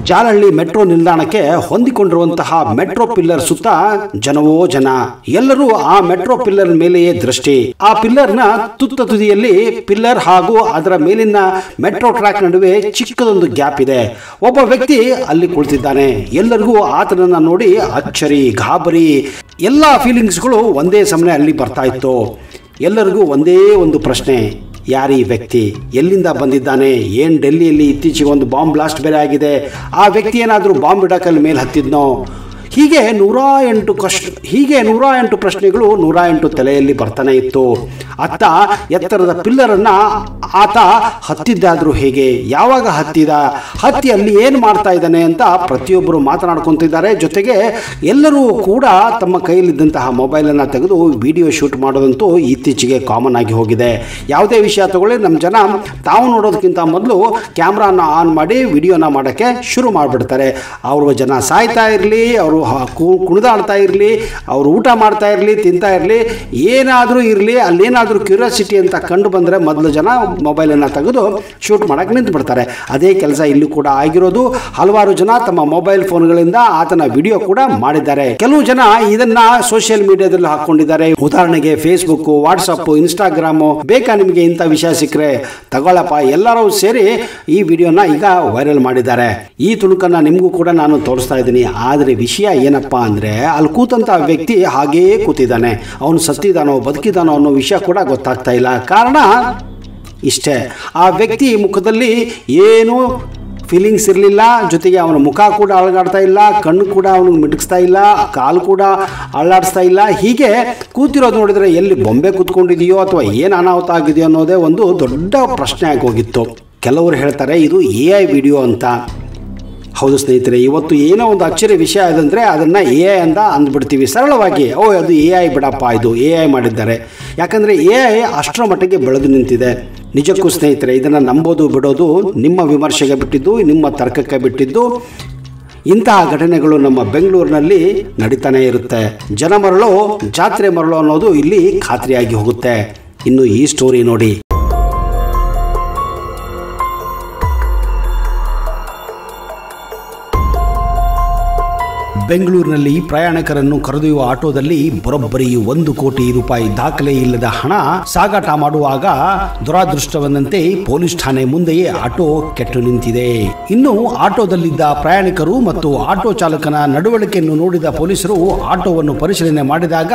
Jalahalli metro ನಿಲ್ದಾಣಕ್ಕೆ ಹೊಂದಿಕೊಂಡಿರುವಂತಹ metro pillar ಸುತ್ತ ಜನವೋ ಜನ. ಎಲ್ಲರೂ ಆ ಮೆಟ್ರೋ ಪಿಲ್ಲರ್ ಮೇಲೆಯೇ ದೃಷ್ಟಿ. ಆ ಪಿಲ್ಲರ್ ನ ತುತ್ತ ತುದಿಯಲ್ಲಿ ಪಿಲ್ಲರ್ ಹಾಗೂ ಅದರ ಮೇಲಿನ ಮೆಟ್ರೋ ಟ್ರ್ಯಾಕ್ ನಡುವೆ ಚಿಕ್ಕದೊಂದು ಗ್ಯಾಪ್ ಇದೆ. ಒಬ್ಬ ವ್ಯಕ್ತಿ ಅಲ್ಲಿ ಕುಳಿತಿದ್ದಾನೆ. ಎಲ್ಲರಿಗೂ ಆತನನ್ನ ನೋಡಿ ಅಚ್ಚರಿ, ಗಾಬರಿ, ಎಲ್ಲಾ ಫೀಲಿಂಗ್ಸ್ಗಳು ಒಂದೇ ಸಮನೆ ಅಲ್ಲಿ ಬರ್ತಾ ಇತ್ತು. ಎಲ್ಲರಿಗೂ ಒಂದೇ ಒಂದು ಪ್ರಶ್ನೆ, ಯಾರೀ ವ್ಯಕ್ತಿ, ಎಲ್ಲಿಂದ ಬಂದಿದ್ದಾನೆ, ಏನು ಡೆಲ್ಲಿಯಲ್ಲಿ ಇತ್ತೀಚೆಗೆ ಒಂದು ಬಾಂಬ್ ಬ್ಲಾಸ್ಟ್ ಬೇರೆ ಆಗಿದೆ, ಆ ವ್ಯಕ್ತಿ ಏನಾದರೂ ಬಾಂಬ್ ಇಡಕಲ್ಲಿ ಮೇಲೆ ಹತ್ತಿದ್ನೋ? ಹೀಗೆ 108 ಪ್ರಶ್ನೆಗಳು 108 ತಲೆಯಲ್ಲಿ ಬರ್ತಾನೆ ಇತ್ತು. ಅತ್ತ ಎತ್ತರದ ಪಿಲ್ಲರನ್ನು ಆತ ಹತ್ತಿದ್ದಾದ್ರೂ ಹೇಗೆ, ಯಾವಾಗ ಹತ್ತಿ ಅಲ್ಲಿ ಏನು ಮಾಡ್ತಾ ಇದ್ದಾನೆ ಅಂತ ಪ್ರತಿಯೊಬ್ಬರು ಮಾತನಾಡ್ಕೊತಿದ್ದಾರೆ. ಜೊತೆಗೆ ಎಲ್ಲರೂ ಕೂಡ ತಮ್ಮ ಕೈಯಲ್ಲಿದ್ದಂತಹ ಮೊಬೈಲನ್ನು ತೆಗೆದು ವಿಡಿಯೋ ಶೂಟ್ ಮಾಡೋದಂತೂ ಇತ್ತೀಚೆಗೆ ಕಾಮನ್ ಆಗಿ ಹೋಗಿದೆ. ಯಾವುದೇ ವಿಷಯ ತಗೊಳ್ಳಿ, ನಮ್ಮ ಜನ ತಾವು ನೋಡೋದಕ್ಕಿಂತ ಮೊದಲು ಕ್ಯಾಮ್ರಾನ ಆನ್ ಮಾಡಿ ವಿಡಿಯೋನ ಮಾಡೋಕ್ಕೆ ಶುರು ಮಾಡಿಬಿಡ್ತಾರೆ. ಅವರು ಜನ ಸಾಯ್ತಾ ಇರಲಿ, ಅವರು ಕುಣಿದಾಡ್ತಾ ಇರಲಿ, ಅವರು ಊಟ ಮಾಡ್ತಾ ಇರಲಿ, ತಿಂತಾ ಇರಲಿ, ಏನಾದರೂ ಇರಲಿ, ಅಲ್ಲೇನಾದರೂ ಕ್ಯೂರಿಯಾಸಿಟಿ ಅಂತ ಕಂಡು ಬಂದರೆ ಮೊದಲು ಜನ ಮೊಬೈಲನ್ನು ತೆಗೆದು ಶೂಟ್ ಮಾಡೋಕ್ಕೆ ನಿಂತು ಬಿಡ್ತಾರೆ. ಅದೇ ಕೆಲಸ ಇಲ್ಲೂ ಕೂಡ ಆಗಿರೋದು. ಹಲವಾರು ಜನ ತಮ್ಮ ಮೊಬೈಲ್ ಫೋನ್ಗಳಿಂದ ಆತನ ವಿಡಿಯೋ ಕೂಡ ಮಾಡಿದ್ದಾರೆ. ಕೆಲವು ಜನ ಇದನ್ನ ಸೋಷಿಯಲ್ ಮೀಡಿಯಾದಲ್ಲಿ ಹಾಕೊಂಡಿದ್ದಾರೆ. ಉದಾಹರಣೆಗೆ ಫೇಸ್ಬುಕ್, ವಾಟ್ಸಪ್, ಇನ್ಸ್ಟಾಗ್ರಾಮ್. ಬೇಕಾ ನಿಮಗೆ ಇಂಥ ವಿಷಯ ಸಿಕ್ಕರೆ ತಗೊಳ್ಳಪ್ಪ, ಎಲ್ಲರೂ ಸೇರಿ ಈ ವಿಡಿಯೋನ ಈಗ ವೈರಲ್ ಮಾಡಿದ್ದಾರೆ. ಈ ತುಣುಕನ್ನ ನಿಮಗೂ ಕೂಡ ನಾನು ತೋರಿಸ್ತಾ ಇದ್ದೀನಿ. ಆದರೆ ವಿಷಯ ಏನಪ್ಪಾ ಅಂದ್ರೆ, ಅಲ್ಲಿ ಕೂತಂತ ವ್ಯಕ್ತಿ ಹಾಗೇ ಕೂತಿದ್ದಾನೆ. ಅವನು ಸತ್ತಿದಾನೋ ಬದುಕಿದಾನೋ ಅನ್ನೋ ವಿಷಯ ಕೂಡ ಗೊತ್ತಾಗ್ತಾ ಇಲ್ಲ. ಕಾರಣ ಇಷ್ಟೇ, ಆ ವ್ಯಕ್ತಿ ಮುಖದಲ್ಲಿ ಏನು ಫೀಲಿಂಗ್ಸ್ ಇರಲಿಲ್ಲ. ಜೊತೆಗೆ ಅವನ ಮುಖ ಕೂಡ ಅಳಗಾಡ್ತಾ ಇಲ್ಲ, ಕಣ್ಣು ಕೂಡ ಅವನಿಗೆ ಮಿಟುಕಿಸ್ತಾ ಇಲ್ಲ, ಕಾಲು ಕೂಡ ಅಳ್ಳಾಡಿಸ್ತಾ ಇಲ್ಲ. ಹೀಗೆ ಕೂತಿರೋದು ನೋಡಿದರೆ ಎಲ್ಲಿ ಬೊಂಬೆ ಕೂತ್ಕೊಂಡಿದೆಯೋ ಅಥವಾ ಏನು ಅನಾಹುತ ಆಗಿದೆಯೋ ಅನ್ನೋದೇ ಒಂದು ದೊಡ್ಡ ಪ್ರಶ್ನೆ ಆಗಿ ಹೋಗಿತ್ತು. ಕೆಲವರು ಹೇಳ್ತಾರೆ ಇದು AI ವಿಡಿಯೋ ಅಂತ. ಹೌದು ಸ್ನೇಹಿತರೆ, ಇವತ್ತು ಏನೋ ಒಂದು ಅಚ್ಚರಿ ವಿಷಯ ಅದಂದರೆ ಅದನ್ನು AI ಅಂತ ಅಂದ್ಬಿಡ್ತೀವಿ ಸರಳವಾಗಿ. ಅದು AI ಬಿಡಪ್ಪ, ಇದು AI ಮಾಡಿದ್ದಾರೆ. ಯಾಕಂದರೆ AI ಅಷ್ಟರ ಮಟ್ಟಿಗೆ ಬೆಳೆದು ನಿಂತಿದೆ. ನಿಜಕ್ಕೂ ಸ್ನೇಹಿತರೆ, ಇದನ್ನು ನಂಬೋದು ಬಿಡೋದು ನಿಮ್ಮ ವಿಮರ್ಶೆಗೆ ಬಿಟ್ಟಿದ್ದು, ನಿಮ್ಮ ತರ್ಕಕ್ಕೆ ಬಿಟ್ಟಿದ್ದು. ಇಂತಹ ಘಟನೆಗಳು ನಮ್ಮ ಬೆಂಗಳೂರಿನಲ್ಲಿ ನಡೀತಾನೆ ಇರುತ್ತೆ. ಜನ ಮರಳು ಜಾತ್ರೆ ಮರಳು ಅನ್ನೋದು ಇಲ್ಲಿ ಖಾತ್ರಿಯಾಗಿ ಹೋಗುತ್ತೆ. ಇನ್ನು ಈ ಸ್ಟೋರಿ ನೋಡಿ. ಬೆಂಗಳೂರಿನಲ್ಲಿ ಪ್ರಯಾಣಿಕರನ್ನು ಕರೆದೊಯ್ಯುವ ಆಟೋದಲ್ಲಿ ಬರೋಬ್ಬರಿ 1 ಕೋಟಿ ರೂಪಾಯಿ ದಾಖಲೆ ಇಲ್ಲದ ಹಣ ಸಾಗಾಟ ಮಾಡುವಾಗ ದುರಾದೃಷ್ಟವೆಂದಂತೆ ಪೊಲೀಸ್ ಠಾಣೆ ಮುಂದೆಯೇ ಆಟೋ ಕೆಟ್ಟು ನಿಂತಿದೆ. ಇನ್ನು ಆಟೋದಲ್ಲಿದ್ದ ಪ್ರಯಾಣಿಕರು ಮತ್ತು ಆಟೋ ಚಾಲಕನ ನಡವಳಿಕೆಯನ್ನು ನೋಡಿದ ಪೊಲೀಸರು ಆಟೋವನ್ನು ಪರಿಶೀಲನೆ ಮಾಡಿದಾಗ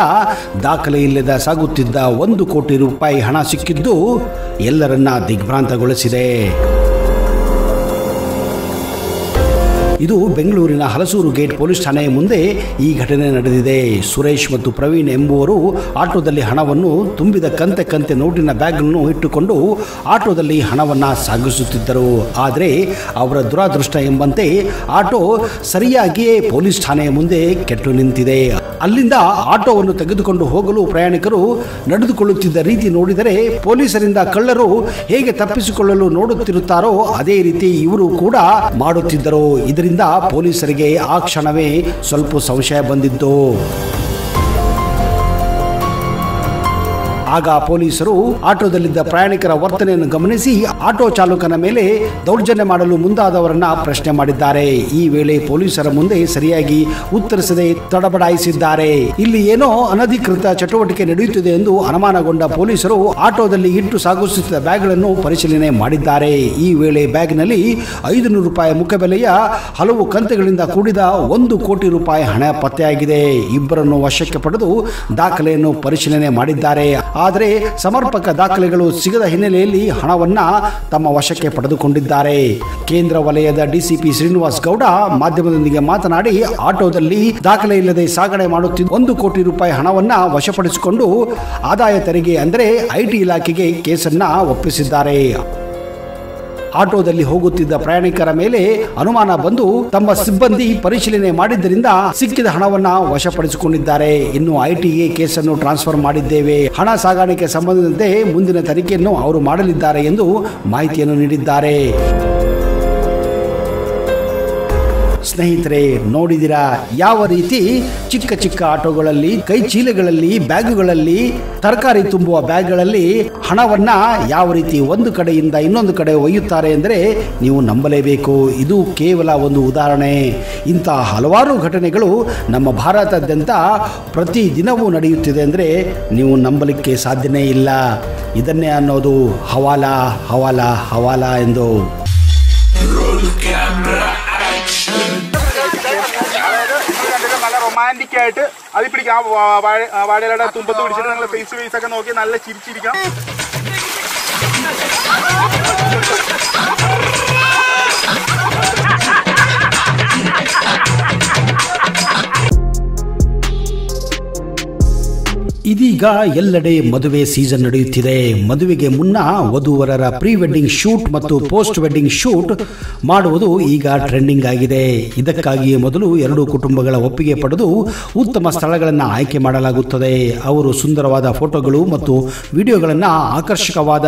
ದಾಖಲೆ ಇಲ್ಲದ ಸಾಗುತ್ತಿದ್ದ 1 ಕೋಟಿ ರೂಪಾಯಿ ಹಣ ಸಿಕ್ಕಿದ್ದು ಎಲ್ಲರನ್ನ ದಿಗ್ಭ್ರಾಂತಗೊಳಿಸಿದೆ. ಇದು ಬೆಂಗಳೂರಿನ ಹಲಸೂರು ಗೇಟ್ ಪೊಲೀಸ್ ಠಾಣೆಯ ಮುಂದೆ ಈ ಘಟನೆ ನಡೆದಿದೆ. ಸುರೇಶ್ ಮತ್ತು ಪ್ರವೀಣ್ ಎಂಬುವರು ಆಟೋದಲ್ಲಿ ಹಣವನ್ನು ತುಂಬಿದ ಕಂತೆ ನೋಟಿನ ಬ್ಯಾಗ್ಗಳನ್ನು ಇಟ್ಟುಕೊಂಡು ಆಟೋದಲ್ಲಿ ಹಣವನ್ನು ಸಾಗಿಸುತ್ತಿದ್ದರು. ಆದರೆ ಅವರ ದುರಾದೃಷ್ಟ ಎಂಬಂತೆ ಆಟೋ ಸರಿಯಾಗಿಯೇ ಪೊಲೀಸ್ ಠಾಣೆಯ ಮುಂದೆ ಕೆಟ್ಟು ನಿಂತಿದೆ. ಅಲ್ಲಿಂದ ಆಟೋವನ್ನು ತೆಗೆದುಕೊಂಡು ಹೋಗಲು ಪ್ರಯಾಣಿಕರು ನಡೆದುಕೊಳ್ಳುತ್ತಿದ್ದ ರೀತಿ ನೋಡಿದರೆ ಪೊಲೀಸರಿಂದ ಕಳ್ಳರು ಹೇಗೆ ತಪ್ಪಿಸಿಕೊಳ್ಳಲು ನೋಡುತ್ತಿರುತ್ತಾರೋ ಅದೇ ರೀತಿ ಇವರು ಕೂಡ ಮಾಡುತ್ತಿದ್ದರು. ಇದರಿಂದ ಪೊಲೀಸರಿಗೆ ಆ ಕ್ಷಣವೇ ಸ್ವಲ್ಪ ಸಂಶಯ ಬಂದಿತ್ತು. ಆಗ ಪೊಲೀಸರು ಆಟೋದಲ್ಲಿದ್ದ ಪ್ರಯಾಣಿಕರ ವರ್ತನೆಯನ್ನು ಗಮನಿಸಿ ಆಟೋ ಚಾಲಕನ ಮೇಲೆ ದೌರ್ಜನ್ಯ ಮಾಡಲು ಮುಂದಾದವರನ್ನ ಪ್ರಶ್ನೆ ಮಾಡಿದ್ದಾರೆ. ಈ ವೇಳೆ ಪೊಲೀಸರ ಮುಂದೆ ಸರಿಯಾಗಿ ಉತ್ತರಿಸದೆ ತಡಬಡಾಯಿಸಿದ್ದಾರೆ. ಇಲ್ಲಿ ಏನೋ ಅನಧಿಕೃತ ಚಟುವಟಿಕೆ ನಡೆಯುತ್ತಿದೆ ಎಂದು ಅನುಮಾನಗೊಂಡ ಪೊಲೀಸರು ಆಟೋದಲ್ಲಿ ಇಟ್ಟು ಸಾಗಿಸುತ್ತಿದ್ದ ಬ್ಯಾಗ್ಗಳನ್ನು ಪರಿಶೀಲನೆ ಮಾಡಿದ್ದಾರೆ. ಈ ವೇಳೆ ಬ್ಯಾಗ್ನಲ್ಲಿ 500 ರೂಪಾಯಿ ಮುಖಬೆಲೆಯ ಹಲವು ಕಂತೆಗಳಿಂದ ಕೂಡಿದ 1 ಕೋಟಿ ರೂಪಾಯಿ ಹಣ ಪತ್ತೆಯಾಗಿದೆ. ಇಬ್ಬರನ್ನು ವಶಕ್ಕೆ ಪಡೆದು ದಾಖಲೆಯನ್ನು ಪರಿಶೀಲನೆ ಮಾಡಿದ್ದಾರೆ. ಆದರೆ ಸಮರ್ಪಕ ದಾಖಲೆಗಳು ಸಿಗದ ಹಿನ್ನೆಲೆಯಲ್ಲಿ ಹಣವನ್ನ ತಮ್ಮ ವಶಕ್ಕೆ ಪಡೆದುಕೊಂಡಿದ್ದಾರೆ. ಕೇಂದ್ರ ವಲಯದ ಡಿಸಿಪಿ ಶ್ರೀನಿವಾಸ್ ಗೌಡ ಮಾಧ್ಯಮದೊಂದಿಗೆ ಮಾತನಾಡಿ ಆಟೋದಲ್ಲಿ ದಾಖಲೆ ಇಲ್ಲದೆ ಸಾಗಣೆ ಮಾಡುತ್ತಿದ್ದ 1 ಕೋಟಿ ರೂಪಾಯಿ ಹಣವನ್ನ ವಶಪಡಿಸಿಕೊಂಡು ಆದಾಯ ತೆರಿಗೆ ಅಂದರೆ IT ಇಲಾಖೆಗೆ ಕೇಸನ್ನ ಒಪ್ಪಿಸಿದ್ದಾರೆ. ಆಟೋದಲ್ಲಿ ಹೋಗುತ್ತಿದ್ದ ಪ್ರಯಾಣಿಕರ ಮೇಲೆ ಅನುಮಾನ ಬಂದು ತಮ್ಮ ಸಿಬ್ಬಂದಿ ಪರಿಶೀಲನೆ ಮಾಡಿದ್ದರಿಂದ ಸಿಕ್ಕಿದ ಹಣವನ್ನ ವಶಪಡಿಸಿಕೊಂಡಿದ್ದಾರೆ. ಇನ್ನು ITಗೆ ಕೇಸನ್ನು ಟ್ರಾನ್ಸ್ಫರ್ ಮಾಡಿದ್ದೇವೆ. ಹಣ ಸಾಗಾಣಿಕೆ ಸಂಬಂಧಿಸಿದಂತೆ ಮುಂದಿನ ತನಿಖೆಯನ್ನು ಅವರು ಮಾಡಲಿದ್ದಾರೆ ಎಂದು ಮಾಹಿತಿಯನ್ನು ನೀಡಿದ್ದಾರೆ. ಸ್ನೇಹಿತರೆ, ನೋಡಿದಿರಾ ಯಾವ ರೀತಿ ಚಿಕ್ಕ ಚಿಕ್ಕ ಆಟೋಗಳಲ್ಲಿ, ಕೈ ಚೀಲಗಳಲ್ಲಿ, ಬ್ಯಾಗುಗಳಲ್ಲಿ, ತರಕಾರಿ ತುಂಬುವ ಬ್ಯಾಗ್ಗಳಲ್ಲಿ ಹಣವನ್ನ ಯಾವ ರೀತಿ ಒಂದು ಕಡೆಯಿಂದ ಇನ್ನೊಂದು ಕಡೆ ಒಯ್ಯುತ್ತಾರೆ ಅಂದರೆ ನೀವು ನಂಬಲೇಬೇಕು. ಇದು ಕೇವಲ ಒಂದು ಉದಾಹರಣೆ. ಇಂತಹ ಹಲವಾರು ಘಟನೆಗಳು ನಮ್ಮ ಭಾರತದಾದ್ಯಂತ ಪ್ರತಿ ದಿನವೂ ನಡೆಯುತ್ತಿದೆ ಅಂದರೆ ನೀವು ನಂಬಲಿಕ್ಕೆ ಸಾಧ್ಯನೇ ಇಲ್ಲ. ಇದನ್ನೇ ಅನ್ನೋದು ಹವಾಲಾ ಹವಾಲಾ ಹವಾಲಾ ಎಂದು. നല്ല റൊമാൻറ്റിക് ആയിട്ട് അത് പിടിക്കാം. വാഴയുടെ തുമ്പത്ത് പിടിച്ചിട്ട് നിങ്ങൾ ഫേസ് ഫേസ് ഒക്കെ നോക്കി നല്ല ചിരിച്ചിരിക്കാം. ಇದೀಗ ಎಲ್ಲೆಡೆ ಮದುವೆ ಸೀಸನ್ ನಡೆಯುತ್ತಿದೆ. ಮದುವೆಗೆ ಮುನ್ನ ವಧುವರರ ಪ್ರೀ ವೆಡ್ಡಿಂಗ್ ಶೂಟ್ ಮತ್ತು ಪೋಸ್ಟ್ ವೆಡ್ಡಿಂಗ್ ಶೂಟ್ ಮಾಡುವುದು ಈಗ ಟ್ರೆಂಡಿಂಗ್ ಆಗಿದೆ. ಇದಕ್ಕಾಗಿಯೇ ಮೊದಲು ಎರಡು ಕುಟುಂಬಗಳ ಒಪ್ಪಿಗೆ ಪಡೆದು ಉತ್ತಮ ಸ್ಥಳಗಳನ್ನು ಆಯ್ಕೆ ಮಾಡಲಾಗುತ್ತದೆ. ಅವರು ಸುಂದರವಾದ ಫೋಟೋಗಳು ಮತ್ತು ವಿಡಿಯೋಗಳನ್ನು ಆಕರ್ಷಕವಾದ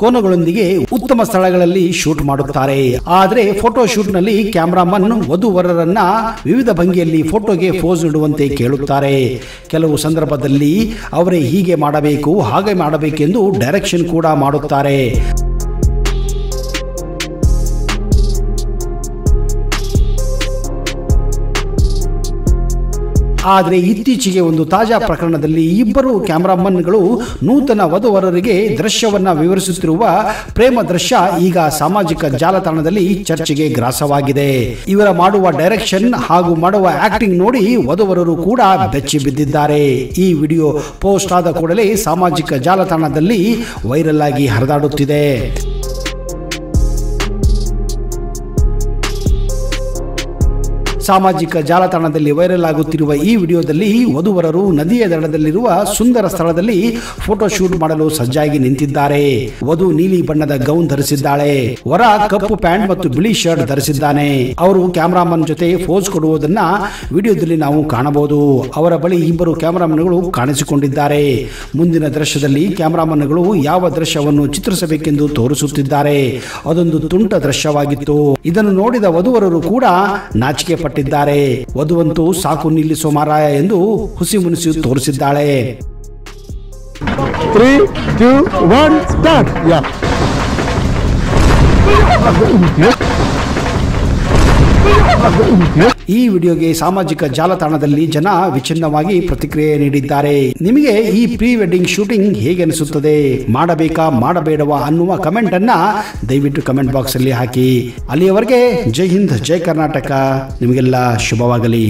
ಕೋನಗಳೊಂದಿಗೆ ಉತ್ತಮ ಸ್ಥಳಗಳಲ್ಲಿ ಶೂಟ್ ಮಾಡುತ್ತಾರೆ. ಆದರೆ ಫೋಟೋ ಶೂಟ್ನಲ್ಲಿ ಕ್ಯಾಮರಾಮನ್ ವಧುವರರನ್ನ ವಿವಿಧ ಭಂಗಿಯಲ್ಲಿ ಫೋಟೋಗೆ ಪೋಸ್ ನೀಡುವಂತೆ ಕೇಳುತ್ತಾರೆ. ಕೆಲವು ಸಂದರ್ಭದಲ್ಲಿ ಅವರೇ ಹೀಗೆ ಮಾಡಬೇಕು, ಹಾಗೆ ಮಾಡಬೇಕೆಂದು ಡೈರೆಕ್ಷನ್ ಕೂಡ ಮಾಡುತ್ತಾರೆ. ಆದರೆ ಇತ್ತೀಚೆಗೆ ಒಂದು ತಾಜಾ ಪ್ರಕರಣದಲ್ಲಿ ಇಬ್ಬರು ಕ್ಯಾಮರಾಮನ್ಗಳು ನೂತನ ವಧುವರರಿಗೆ ದೃಶ್ಯವನ್ನ ವಿವರಿಸುತ್ತಿರುವ ಪ್ರೇಮ ದೃಶ್ಯ ಈಗ ಸಾಮಾಜಿಕ ಜಾಲತಾಣದಲ್ಲಿ ಚರ್ಚೆಗೆ ಗ್ರಾಸವಾಗಿದೆ. ಇವರ ಮಾಡುವ ಡೈರೆಕ್ಷನ್ ಹಾಗೂ ಮಾಡುವ ಆಕ್ಟಿಂಗ್ ನೋಡಿ ವಧುವರರು ಕೂಡ ಬೆಚ್ಚಿ ಬಿದ್ದಿದ್ದಾರೆ. ಈ ವಿಡಿಯೋ ಪೋಸ್ಟ್ ಆದ ಕೂಡಲೇ ಸಾಮಾಜಿಕ ಜಾಲತಾಣದಲ್ಲಿ ವೈರಲ್ ಆಗಿ ಹರಿದಾಡುತ್ತಿದೆ. ಸಾಮಾಜಿಕ ಜಾಲತಾಣದಲ್ಲಿ ವೈರಲ್ ಆಗುತ್ತಿರುವ ಈ ವಿಡಿಯೋದಲ್ಲಿ ವಧುವರರು ನದಿಯ ದಡದಲ್ಲಿರುವ ಸುಂದರ ಸ್ಥಳದಲ್ಲಿ ಫೋಟೋ ಶೂಟ್ ಮಾಡಲು ಸಜ್ಜಾಗಿ ನಿಂತಿದ್ದಾರೆ. ವಧು ನೀಲಿ ಬಣ್ಣದ ಗೌನ್ ಧರಿಸಿದ್ದಾಳೆ. ವರ ಕಪ್ಪು ಪ್ಯಾಂಟ್ ಮತ್ತು ಬಿಳಿ ಶರ್ಟ್ ಧರಿಸಿದ್ದಾನೆ. ಅವರು ಕ್ಯಾಮರಾಮನ್ ಜೊತೆ ಪೋಸ್ ಕೊಡುವುದನ್ನ ವಿಡಿಯೋದಲ್ಲಿ ನಾವು ಕಾಣಬಹುದು. ಅವರ ಬಳಿ ಇಬ್ಬರು ಕ್ಯಾಮರಾಮನ್ಗಳು ಕಾಣಿಸಿಕೊಂಡಿದ್ದಾರೆ. ಮುಂದಿನ ದೃಶ್ಯದಲ್ಲಿ ಕ್ಯಾಮರಾಮನ್ಗಳು ಯಾವ ದೃಶ್ಯವನ್ನು ಚಿತ್ರಿಸಬೇಕೆಂದು ತೋರಿಸುತ್ತಿದ್ದಾರೆ. ಅದೊಂದು ತುಂಟ ದೃಶ್ಯವಾಗಿತ್ತು. ಇದನ್ನು ನೋಡಿದ ವಧುವರರು ಕೂಡ ನಾಚಿಕೆ ಪಟ್ಟಿದ್ದಾರೆ. ವಧುವಂತೂ ಸಾಕು ನಿಲ್ಲಿಸೋ ಮಾರಾಯ ಎಂದು ಹುಸಿ ಮುನಿಸಿ ತೋರಿಸಿದ್ದಾಳೆ. 3, 2, 1 ಸ್ಟಾರ್ಟ್. ಈ ವಿಡಿಯೋಗೆ ಸಾಮಾಜಿಕ ಜಾಲತಾಣದಲ್ಲಿ ಜನ ವಿಚ್ಛಿನ್ನವಾಗಿ ಪ್ರತಿಕ್ರಿಯೆ ನೀಡಿದ್ದಾರೆ. ನಿಮಗೆ ಈ ಪ್ರೀ ವೆಡ್ಡಿಂಗ್ ಶೂಟಿಂಗ್ ಹೇಗೆ ಅನಿಸುತ್ತದೆ? ಮಾಡಬೇಕಾ ಮಾಡಬೇಡವಾ ಅನ್ನುವ ಕಮೆಂಟ್ ಅನ್ನ ದಯವಿಟ್ಟು ಕಮೆಂಟ್ ಬಾಕ್ಸ್ ಅಲ್ಲಿ ಹಾಕಿ. ಅಲ್ಲಿಯವರೆಗೆ ಜೈ ಹಿಂದ್, ಜೈ ಕರ್ನಾಟಕ. ನಿಮಗೆಲ್ಲ ಶುಭವಾಗಲಿ.